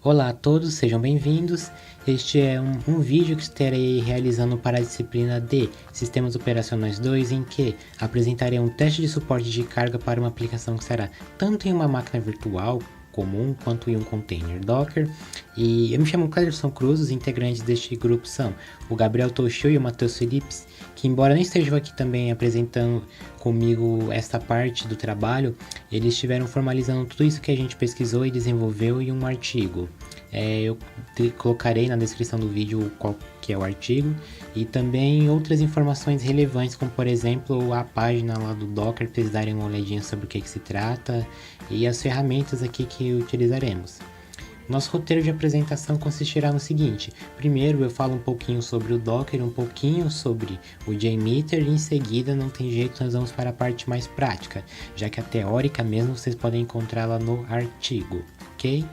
Olá a todos, sejam bem-vindos. Este é um vídeo que estarei realizando para a disciplina de Sistemas Operacionais 2, em que apresentarei um teste de suporte de carga para uma aplicação que será tanto em uma máquina virtual comum quanto em um container Docker. E eu me chamo Clederson Cruz, os integrantes deste grupo são o Gabriel Toshio e o Matheus Philips, que embora não estejam aqui também apresentando comigo esta parte do trabalho, eles estiveram formalizando tudo isso que a gente pesquisou e desenvolveu em um artigo. Eu colocarei na descrição do vídeo qual que é o artigo e também outras informações relevantes, como por exemplo a página lá do Docker, para vocês darem uma olhadinha sobre o que se trata e as ferramentas aqui que utilizaremos. Nosso roteiro de apresentação consistirá no seguinte: primeiro eu falo um pouquinho sobre o Docker, um pouquinho sobre o JMeter e em seguida, não tem jeito, nós vamos para a parte mais prática, já que a teórica mesmo vocês podem encontrá-la no artigo, ok?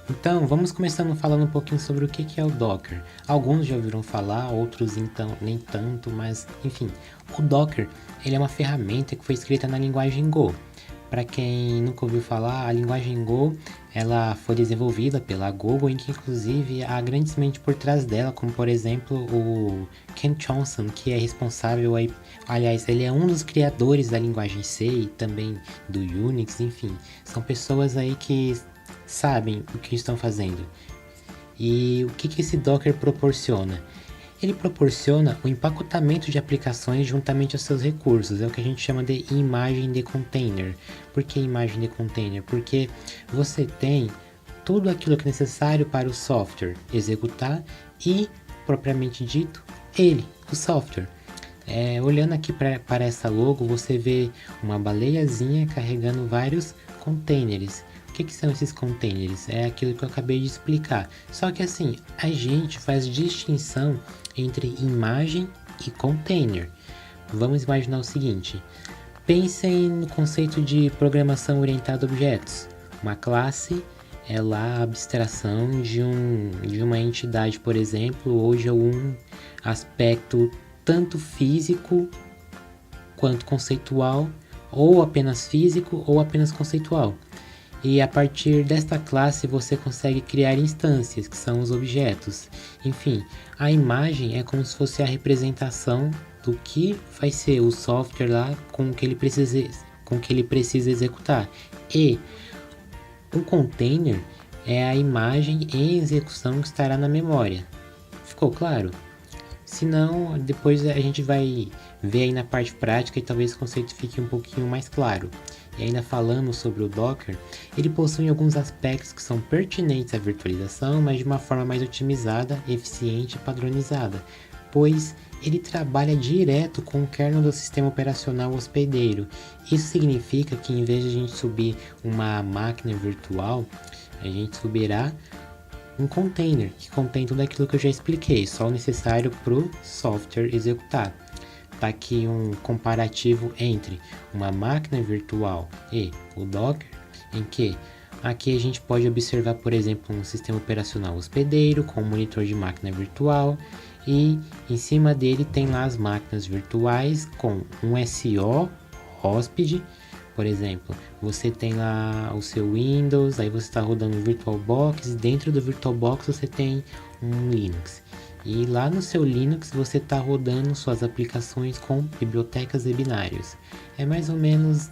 Então, vamos começando falando um pouquinho sobre o que é o Docker. Alguns já ouviram falar, outros então nem tanto, mas enfim. O Docker, ele é uma ferramenta que foi escrita na linguagem Go. Para quem nunca ouviu falar, a linguagem Go, ela foi desenvolvida pela Google, em que inclusive há grandes mentes por trás dela, como por exemplo o Ken Johnson, que é responsável aí, aliás, ele é um dos criadores da linguagem C e também do Unix, enfim. São pessoas aí que sabem o que estão fazendo. E o que esse Docker proporciona? Ele proporciona o empacotamento de aplicações juntamente aos seus recursos, é o que a gente chama de imagem de container. Por que imagem de container? Porque você tem tudo aquilo que é necessário para o software executar e, propriamente dito, o software. Olhando aqui para essa logo, você vê uma baleiazinha carregando vários containers. O que são esses containers? É aquilo que eu acabei de explicar. Só que assim, a gente faz distinção entre imagem e container. Vamos imaginar o seguinte: pensem no conceito de programação orientada a objetos. Uma classe é lá a abstração de uma entidade, por exemplo, ou de algum aspecto tanto físico quanto conceitual, ou apenas físico ou apenas conceitual. E a partir desta classe você consegue criar instâncias, que são os objetos. Enfim, a imagem é como se fosse a representação do que vai ser o software lá com o que ele precisa executar. E um container é a imagem em execução que estará na memória. Ficou claro? Se não, depois a gente vai ver aí na parte prática e talvez o conceito fique um pouquinho mais claro. E ainda falando sobre o Docker, ele possui alguns aspectos que são pertinentes à virtualização, mas de uma forma mais otimizada, eficiente e padronizada, pois ele trabalha direto com o kernel do sistema operacional hospedeiro. Isso significa que em vez de a gente subir uma máquina virtual, a gente subirá um container que contém tudo aquilo que eu já expliquei, só o necessário para o software executar. Tá aqui um comparativo entre uma máquina virtual e o Docker, em que aqui a gente pode observar, por exemplo, um sistema operacional hospedeiro com um monitor de máquina virtual e em cima dele tem lá as máquinas virtuais com um SO hóspede. Por exemplo, você tem lá o seu Windows, aí você está rodando o VirtualBox e dentro do VirtualBox você tem um Linux. E lá no seu Linux você está rodando suas aplicações com bibliotecas e binários. É mais ou menos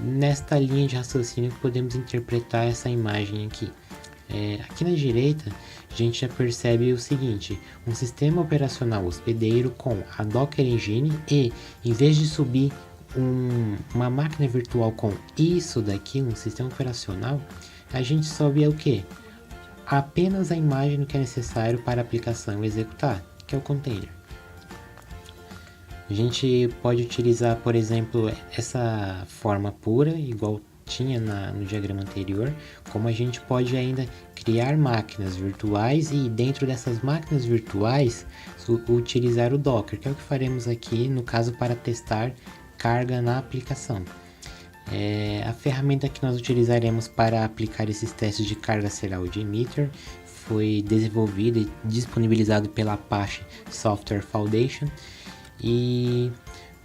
nesta linha de raciocínio que podemos interpretar essa imagem aqui. Aqui na direita a gente já percebe o seguinte: um sistema operacional hospedeiro com a Docker Engine e, em vez de subir uma máquina virtual com isso daqui, um sistema operacional, a gente sobe o que? Apenas a imagem do que é necessário para a aplicação executar, que é o container. A gente pode utilizar, por exemplo, essa forma pura, igual tinha no diagrama anterior, como a gente pode ainda criar máquinas virtuais e dentro dessas máquinas virtuais utilizar o Docker, que é o que faremos aqui no caso para testar carga na aplicação. A ferramenta que nós utilizaremos para aplicar esses testes de carga será o JMeter. Foi desenvolvido e disponibilizado pela Apache Software Foundation. E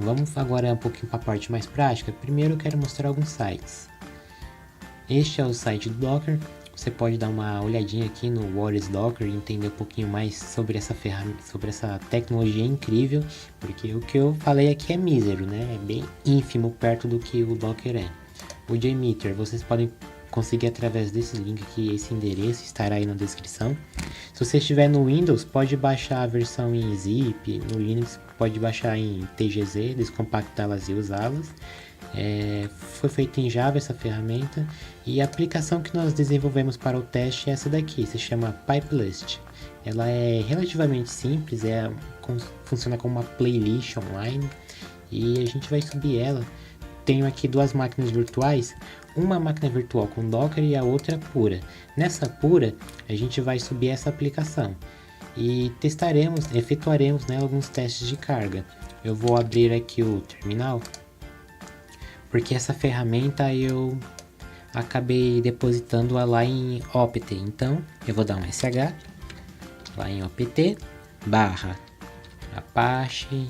vamos agora um pouquinho para a parte mais prática. Primeiro eu quero mostrar alguns sites. Este é o site do Docker. Você pode dar uma olhadinha aqui no What is Docker e entender um pouquinho mais sobre essa ferramenta, sobre essa tecnologia incrível, porque o que eu falei aqui é mísero, né? É bem ínfimo perto do que o Docker é. O JMeter, vocês podem conseguir através desse link aqui, esse endereço estará aí na descrição. Se você estiver no Windows, pode baixar a versão em zip, no Linux pode baixar em TGZ, descompactá-las e usá-las. Foi feita em Java essa ferramenta, e a aplicação que nós desenvolvemos para o teste é essa daqui, se chama Pipelist. Ela é relativamente simples, funciona como uma playlist online, e a gente vai subir ela. Tenho aqui duas máquinas virtuais, uma máquina virtual com Docker e a outra pura. Nessa pura, a gente vai subir essa aplicação e efetuaremos nela alguns testes de carga. Eu vou abrir aqui o terminal, porque essa ferramenta eu acabei depositando-a lá em opt. Então, eu vou dar um sh lá em opt barra apache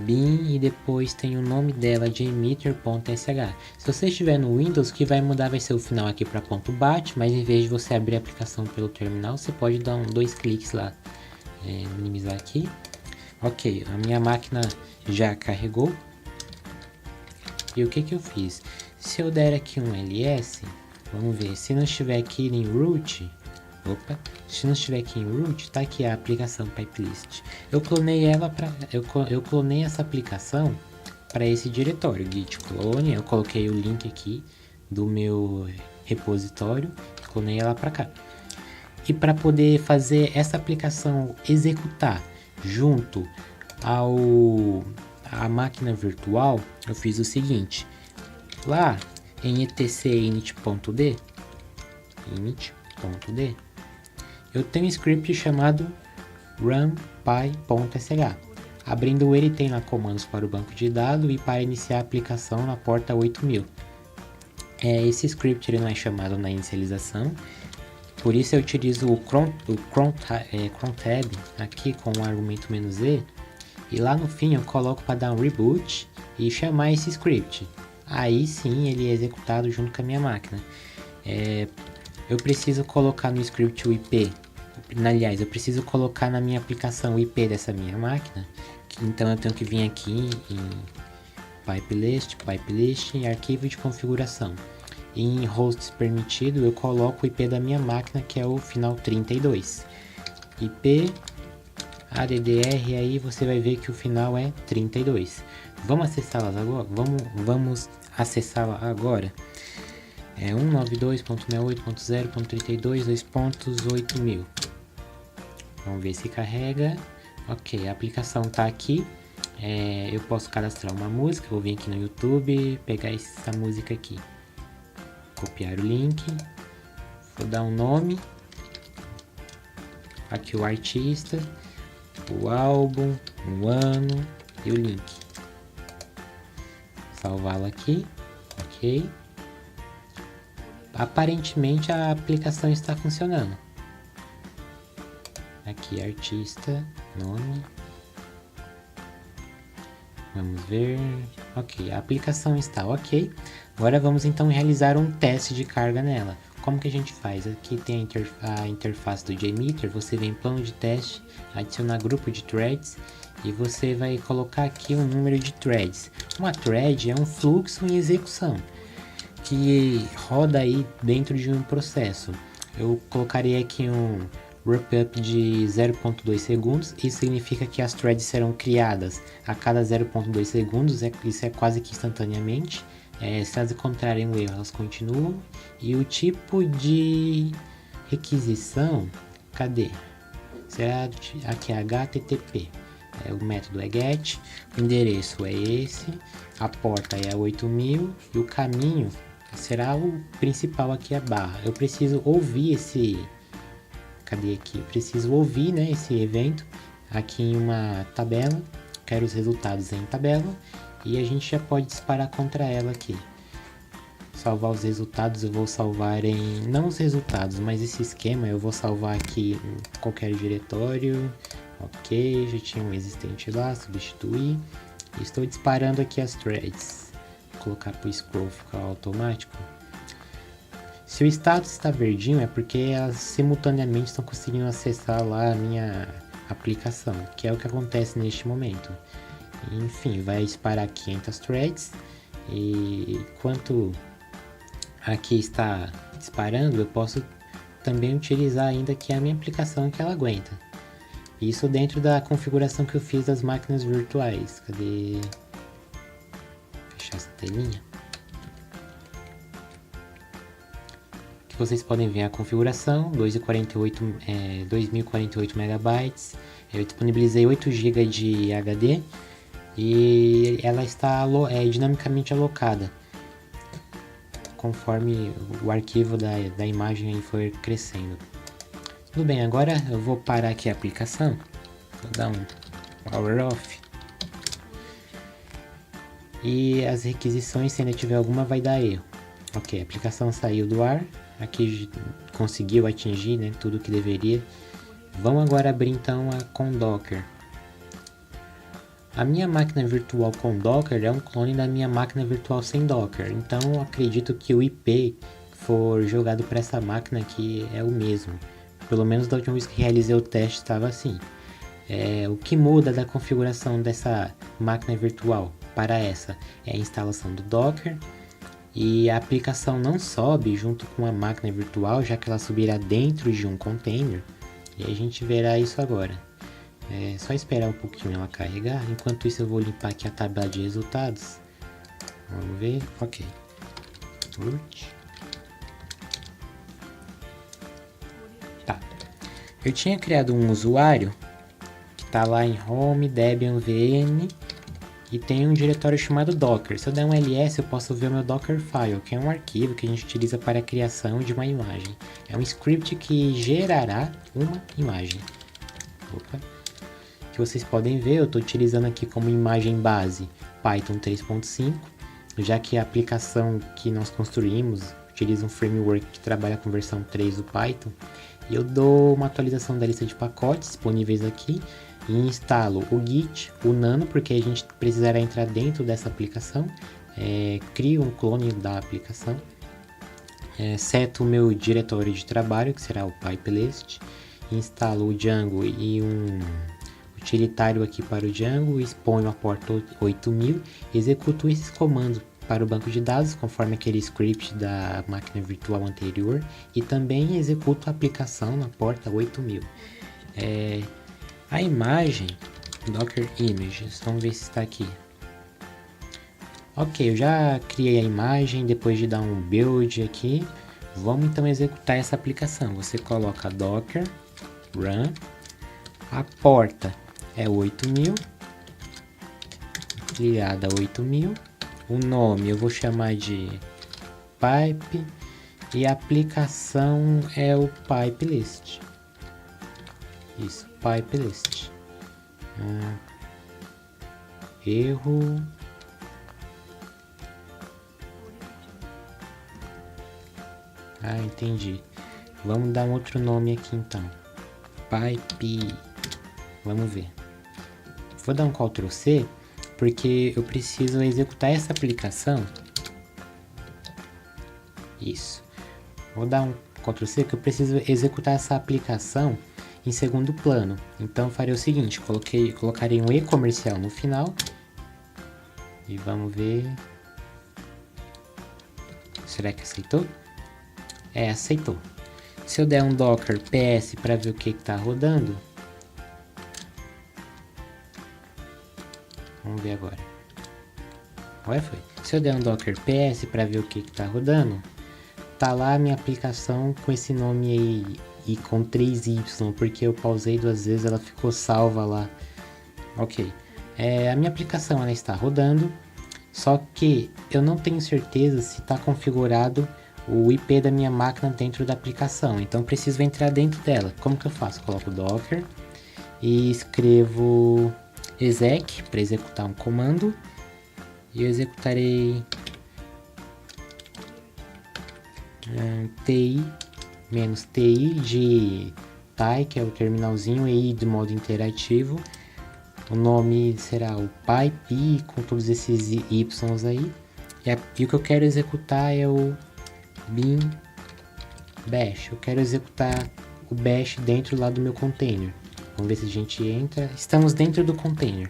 bin e depois tem o nome dela de emitter.sh. Se você estiver no Windows, o que vai mudar vai ser o final aqui para .bat, mas em vez de você abrir a aplicação pelo terminal, você pode dar dois cliques lá, minimizar aqui. Ok, a minha máquina já carregou. E o que eu fiz? Se eu der aqui um ls, vamos ver, se não estiver aqui em root, se não estiver aqui em root, tá aqui a aplicação Pipelist. Eu clonei eu clonei essa aplicação para esse diretório git clone. Eu coloquei o link aqui do meu repositório, clonei ela para cá. E para poder fazer essa aplicação executar junto à máquina virtual, eu fiz o seguinte: lá em etc init.d, eu tenho um script chamado runpy.sh. Abrindo ele, tem lá comandos para o banco de dados e para iniciar a aplicação na porta 8000. Esse script ele não é chamado na inicialização, por isso eu utilizo o cron tab aqui com o argumento "-e", e lá no fim eu coloco para dar um reboot e chamar esse script. Aí sim ele é executado junto com a minha máquina. Eu preciso colocar no script o IP, aliás, eu preciso colocar na minha aplicação o IP dessa minha máquina, então eu tenho que vir aqui em Pipelist em arquivo de configuração. E em hosts permitido eu coloco o IP da minha máquina, que é o final 32. IP ADDR, aí você vai ver que o final é 32. Vamos acessá-las agora? Vamos acessá-la agora. 192.68.0.32.2.8000. Vamos ver se carrega. Ok, a aplicação está aqui. Eu posso cadastrar uma música. Vou vir aqui no YouTube, pegar essa música aqui, copiar o link, vou dar um nome, aqui o artista, o álbum, o ano e o link. Salvá-lo aqui, ok. Aparentemente a aplicação está funcionando. Aqui artista, nome. Vamos ver. Ok, a aplicação está ok. Agora vamos então realizar um teste de carga nela. Como que a gente faz? Aqui tem a interface do JMeter. Você vem em plano de teste, adicionar grupo de threads e você vai colocar aqui um número de threads. Uma thread é um fluxo em execução que roda aí dentro de um processo. Eu colocaria aqui um wrap-up de 0.2 segundos. Isso significa que as threads serão criadas a cada 0.2 segundos. Isso é quase que instantaneamente. Se elas encontrarem um erro, elas continuam. E o tipo de requisição, cadê? Será aqui é HTTP. O método é GET, o endereço é esse, a porta é a 8000 e o caminho será o principal aqui, a barra. Eu preciso ouvir cadê aqui? Eu preciso ouvir, né, esse evento aqui em uma tabela. Quero os resultados em tabela e a gente já pode disparar contra ela aqui. Salvar os resultados, eu vou salvar não os resultados, mas esse esquema eu vou salvar aqui em qualquer diretório. Ok, já tinha um existente lá, substituir. Estou disparando aqui as threads. Vou colocar para o scroll ficar automático. Se o status está verdinho é porque elas simultaneamente estão conseguindo acessar lá a minha aplicação, que é o que acontece neste momento. Enfim, vai disparar 500 threads e enquanto aqui está disparando, eu posso também utilizar ainda aqui a minha aplicação que ela aguenta. Isso dentro da configuração que eu fiz das máquinas virtuais. Cadê? Fechar essa telinha. Que vocês podem ver a configuração, 2048 megabytes. Eu disponibilizei 8 GB de HD e ela está dinamicamente alocada conforme o arquivo da imagem aí for crescendo. Tudo bem, agora eu vou parar aqui a aplicação, vou dar um power off e as requisições, se ainda tiver alguma, vai dar erro. Ok, a aplicação saiu do ar, aqui conseguiu atingir, né, tudo que deveria. Vamos agora abrir então com Docker. A minha máquina virtual com Docker é um clone da minha máquina virtual sem Docker, então eu acredito que o IP que for jogado para essa máquina aqui é o mesmo. Pelo menos da última vez que realizei o teste estava assim. O que muda da configuração dessa máquina virtual para essa é a instalação do Docker, e a aplicação não sobe junto com a máquina virtual, já que ela subirá dentro de um container, e a gente verá isso agora. É só esperar um pouquinho ela carregar. Enquanto isso eu vou limpar aqui a tabela de resultados. Vamos ver, ok. Tá. Eu tinha criado um usuário que está lá em Home, Debian VM e tem um diretório chamado Docker. Se eu der um ls eu posso ver o meu Docker file, que é um arquivo que a gente utiliza para a criação de uma imagem. É um script que gerará uma imagem. Opa. Que vocês podem ver, eu estou utilizando aqui como imagem base Python 3.5, já que a aplicação que nós construímos utiliza um framework que trabalha com versão 3 do Python, e eu dou uma atualização da lista de pacotes disponíveis aqui e instalo o Git, o Nano, porque a gente precisará entrar dentro dessa aplicação, crio um clone da aplicação, seto o meu diretório de trabalho, que será o PyPlist, instalo o Django e um utilitário aqui para o Django, exponho a porta 8000, executo esses comandos para o banco de dados, conforme aquele script da máquina virtual anterior, e também executo a aplicação na porta 8000. A imagem, Docker Images, vamos ver se está aqui. Ok, eu já criei a imagem, depois de dar um build aqui, vamos então executar essa aplicação. Você coloca Docker, Run, a porta é 8000, ligada a 8000, o nome eu vou chamar de Pipe e a aplicação é o PyPlist. Isso, PyPlist. Erro. Entendi. Vamos dar um outro nome aqui então. Pipe. Vamos ver. Vou dar um Ctrl C porque eu preciso executar essa aplicação. Isso. Vou dar um Ctrl C que eu preciso executar essa aplicação em segundo plano. Então farei o seguinte, colocarei um E comercial no final e vamos ver. Será que aceitou? Aceitou. Se eu der um Docker PS para ver o que está rodando, vamos ver agora. Foi. Se eu der um Docker PS para ver o que está rodando, tá lá a minha aplicação com esse nome aí e com 3Y, porque eu pausei 2 vezes, ela ficou salva lá. Ok. A minha aplicação ela está rodando, só que eu não tenho certeza se está configurado o IP da minha máquina dentro da aplicação, então preciso entrar dentro dela. Como que eu faço? Coloco Docker e escrevo exec para executar um comando, e eu executarei TI de TI, que é o terminalzinho, e de modo interativo. O nome será o Pipe com todos esses Ys aí, e o que eu quero executar é o bin Bash, eu quero executar o bash dentro lá do meu container. Vamos ver se a gente entra. Estamos dentro do container.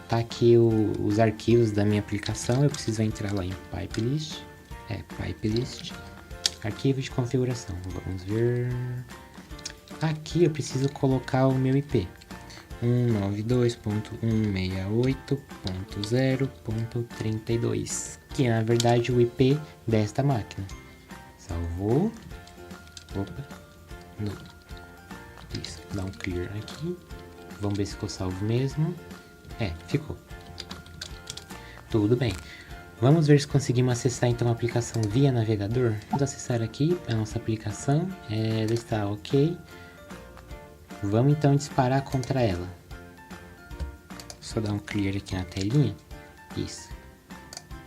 Tá aqui os arquivos da minha aplicação. Eu preciso entrar lá em pipelist. Pipelist. Arquivo de configuração. Vamos ver. Aqui eu preciso colocar o meu IP. 192.168.0.32, que é na verdade o IP desta máquina. Salvou. Opa. Não. Isso. Dá um clear aqui. Vamos ver se ficou salvo mesmo. Ficou. Tudo bem. Vamos ver se conseguimos acessar então a aplicação via navegador. Vamos acessar aqui a nossa aplicação. Ela está ok. Vamos então disparar contra ela. Só dar um clear aqui na telinha. Isso.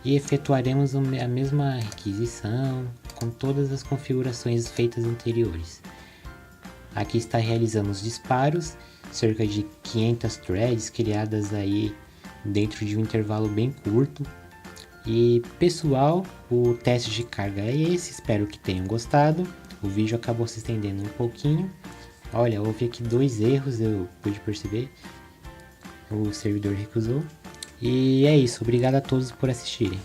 E efetuaremos a mesma requisição com todas as configurações feitas anteriores. Aqui está realizando os disparos, cerca de 500 threads criadas aí dentro de um intervalo bem curto. E pessoal, o teste de carga é esse, espero que tenham gostado. O vídeo acabou se estendendo um pouquinho. Olha, houve aqui 2 erros, eu pude perceber. O servidor recusou. E é isso, obrigado a todos por assistirem.